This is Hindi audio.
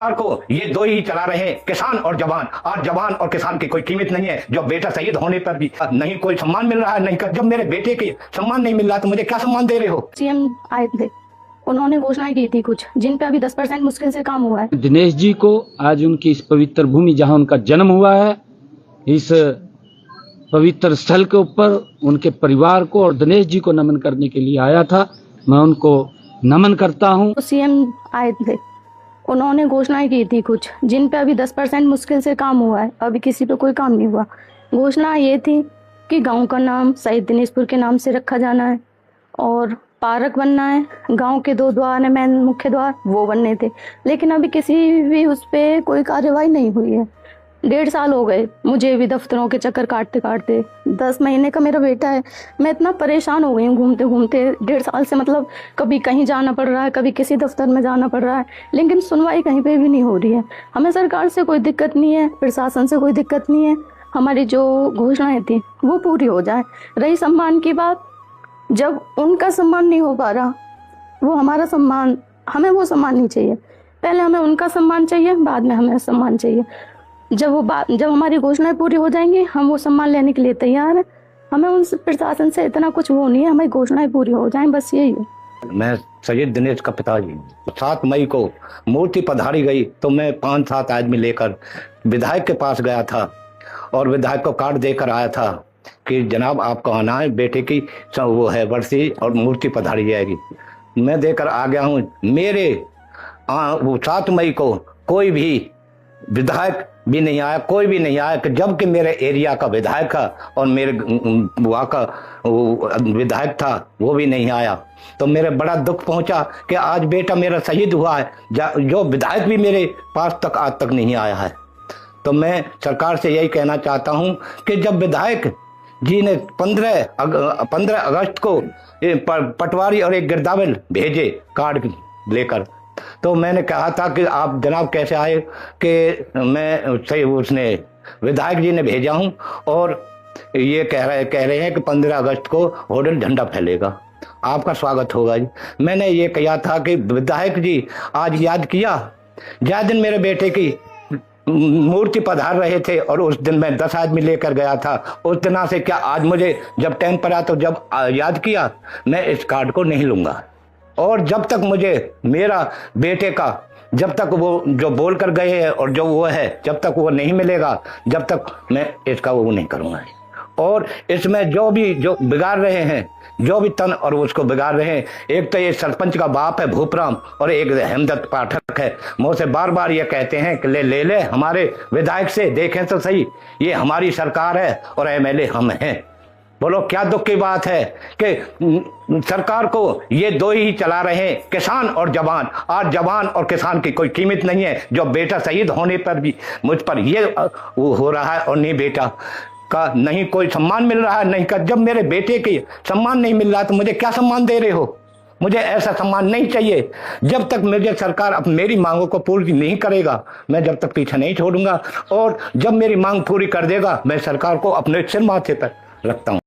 सरकार को ये दो ही चला रहे हैं, किसान और जवान। आज जवान और किसान की कोई कीमत नहीं है। जो बेटा शहीद होने पर भी नहीं कोई सम्मान मिल रहा है, नहीं कर। जब मेरे बेटे के सम्मान नहीं मिल रहा तो मुझे क्या सम्मान दे रहे हो? सीएम आए थे, उन्होंने घोषणाएं की थी कुछ, जिन पे अभी 10% मुश्किल से काम हुआ है। दिनेश जी को आज उनकी इस पवित्र भूमि जहां उनका जन्म हुआ है, इस पवित्र स्थल के ऊपर उनके परिवार को और दिनेश जी को नमन करने के लिए आया था। मैं उनको नमन करता हूं। तो सीएम आए थे, उन्होंने घोषणाएं की थी कुछ, जिन पे अभी 10% मुश्किल से काम हुआ है। अभी किसी पे कोई काम नहीं हुआ। घोषणा ये थी कि गांव का नाम शहीद दिनेशपुर के नाम से रखा जाना है और पार्क बनना है। गांव के 2 द्वार है, मेन मुख्य द्वार, वो बनने थे। लेकिन अभी किसी भी उस पर कोई कार्यवाही नहीं हुई है। 1.5 साल हो गए मुझे भी दफ्तरों के चक्कर काटते काटते। 10 महीने का मेरा बेटा है। मैं इतना परेशान हो गई हूँ घूमते घूमते 1.5 साल से। मतलब कभी कहीं जाना पड़ रहा है, कभी किसी दफ्तर में जाना पड़ रहा है, लेकिन सुनवाई कहीं पे भी नहीं हो रही है। हमें सरकार से कोई दिक्कत नहीं है, प्रशासन से कोई दिक्कत नहीं है। हमारी जो घोषणाएं थी वो पूरी हो जाए। रही सम्मान की बात, जब उनका सम्मान नहीं हो पा रहा, वो हमारा सम्मान, हमें वो सम्मान नहीं चाहिए। पहले हमें उनका सम्मान चाहिए, बाद में हमें सम्मान चाहिए। जब हमारी घोषणाएं पूरी हो जाएंगी, हम वो सम्मान लेने के लिए तैयार हैं। हमें उन प्रशासन से इतना कुछ वो नहीं है, हमारी घोषणाएं पूरी हो जाएं, बस यही है। मैं शहीद दिनेश का पिताजी 7 मई को मूर्ति पधारी गई तो मैं 5-7 आदमी लेकर विधायक के पास गया था और विधायक को कार्ड देकर आया था कि जनाब आपको आना है, बेटे की वो है वर्षी और मूर्ति पधारी जाएगी। मैं देकर आ गया हूँ। मेरे वो 7 मई को कोई भी विधायक भी नहीं आया, कोई भी नहीं आया, जबकि मेरे एरिया का विधायक था और मेरे वहाँ का विधायक था, वो भी नहीं आया। तो मेरे बड़ा दुख पहुंचा कि आज बेटा मेरा शहीद हुआ है, जो विधायक भी मेरे पास तक आज तक नहीं आया है। तो मैं सरकार से यही कहना चाहता हूं कि जब विधायक जी ने 15 अगस्त को पटवारी और एक गिरदावरी भेजे कार्ड लेकर, तो मैंने कहा था कि आप जनाब कैसे आए, कि मैं सही उसने विधायक जी ने भेजा हूं और ये कह रहे हैं कि 15 अगस्त को होटल झंडा फैलेगा, आपका स्वागत होगा जी। मैंने ये कहा था कि विधायक जी आज याद किया, जिस दिन मेरे बेटे की मूर्ति पधार रहे थे और उस दिन मैं 10 आदमी लेकर गया था, उस दिन से क्या आज मुझे जब टाइम पर आया तो जब याद किया, मैं इस कार्ड को नहीं लूंगा। और जब तक मुझे मेरा बेटे का, जब तक वो जो बोल कर गए हैं और जो वो है, जब तक वो नहीं मिलेगा, जब तक मैं इसका वो नहीं करूंगा। और इसमें जो बिगाड़ रहे हैं, जो भी तन और उसको बिगाड़ रहे हैं, एक तो ये सरपंच का बाप है भूपराम और एक हेमदत्त पाठक है। मुझसे बार बार ये कहते हैं कि ले हमारे विधायक से देखें तो सही, ये हमारी सरकार है और एमएलए हम हैं। बोलो क्या दुख की बात है कि सरकार को ये दो ही चला रहे हैं, किसान और जवान। आज जवान और किसान की कोई कीमत नहीं है। जो बेटा शहीद होने पर भी मुझ पर ये वो हो रहा है और नहीं बेटा का नहीं कोई सम्मान मिल रहा है, नहीं कर। जब मेरे बेटे के सम्मान नहीं मिल रहा तो मुझे क्या सम्मान दे रहे हो? मुझे ऐसा सम्मान नहीं चाहिए। जब तक मुझे सरकार अब मेरी मांगों को पूरी नहीं करेगा, मैं जब तक पीछे नहीं छोड़ूंगा। और जब मेरी मांग पूरी कर देगा, मैं सरकार को अपने सिर माथे पर रखता हूँ।